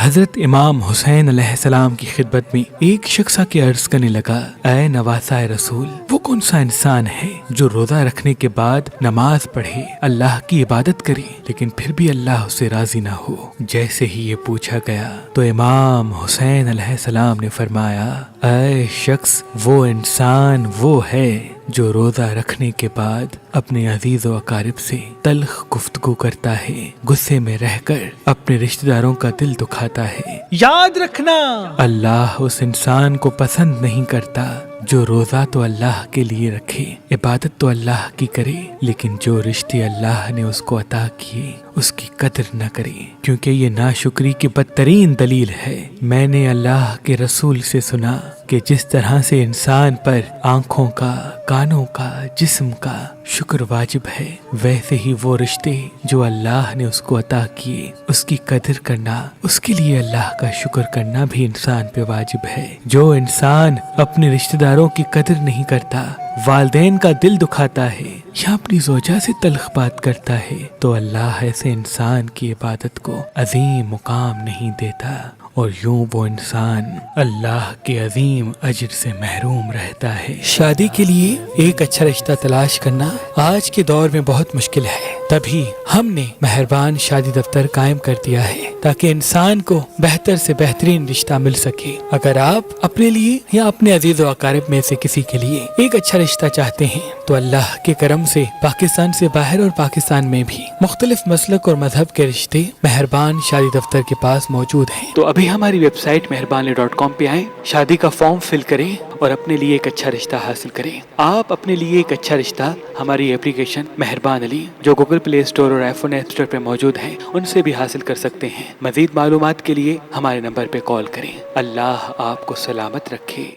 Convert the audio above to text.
حضرت امام حسین علیہ السلام کی خدمت میں ایک شخص آ کے عرض کرنے لگا، اے نواسہ رسول، وہ کون سا انسان ہے جو روزہ رکھنے کے بعد نماز پڑھے، اللہ کی عبادت کرے، لیکن پھر بھی اللہ اسے راضی نہ ہو؟ جیسے ہی یہ پوچھا گیا تو امام حسین علیہ السلام نے فرمایا، اے شخص، وہ انسان وہ ہے جو روزہ رکھنے کے بعد اپنے عزیز و اقارب سے تلخ گفتگو کرتا ہے، غصے میں رہ کر اپنے رشتہ داروں کا دل دکھاتا ہے۔ یاد رکھنا، اللہ اس انسان کو پسند نہیں کرتا جو روزہ تو اللہ کے لیے رکھے، عبادت تو اللہ کی کرے، لیکن جو رشتے اللہ نے اس کو عطا کیے اس کی قدر نہ کرے، کیونکہ یہ ناشکری کی بدترین دلیل ہے۔ میں نے اللہ کے رسول سے سنا کہ جس طرح سے انسان پر آنکھوں کا، کانوں کا، جسم کا شکر واجب ہے، ویسے ہی وہ رشتے جو اللہ نے اس کو عطا کیے اس کی قدر کرنا، اس کے لیے اللہ کا شکر کرنا بھی انسان پہ واجب ہے۔ جو انسان اپنے رشتہ داروں کی قدر نہیں کرتا، والدین کا دل دکھاتا ہے یا اپنی زوجہ سے تلخ بات کرتا ہے، تو اللہ ایسے انسان کی عبادت کو عظیم مقام نہیں دیتا، اور یوں وہ انسان اللہ کے عظیم اجر سے محروم رہتا ہے۔ شادی کے لیے ایک اچھا رشتہ تلاش کرنا آج کے دور میں بہت مشکل ہے، تبھی ہم نے مہربان شادی دفتر قائم کر دیا ہے تاکہ انسان کو بہتر سے بہترین رشتہ مل سکے۔ اگر آپ اپنے لیے یا اپنے عزیز و اقارب میں سے کسی کے لیے ایک اچھا رشتہ چاہتے ہیں تو اللہ کے کرم سے پاکستان سے باہر اور پاکستان میں بھی مختلف مسلک اور مذہب کے رشتے مہربان شادی دفتر کے پاس موجود ہیں۔ تو ابھی ہماری ویب سائٹ مہربان.com پہ آئیں، شادی کا فارم فل کریں اور اپنے لیے ایک اچھا رشتہ حاصل کریں۔ آپ اپنے لیے ایک اچھا رشتہ ہماری اپلیکیشن مہربان علی جو گوگل پلے اسٹور اور آئی فون ایپ اسٹور پہ موجود ہے ان سے بھی حاصل کر سکتے ہیں۔ مزید معلومات کے لیے ہمارے نمبر پہ کال کریں۔ اللہ آپ کو سلامت رکھے۔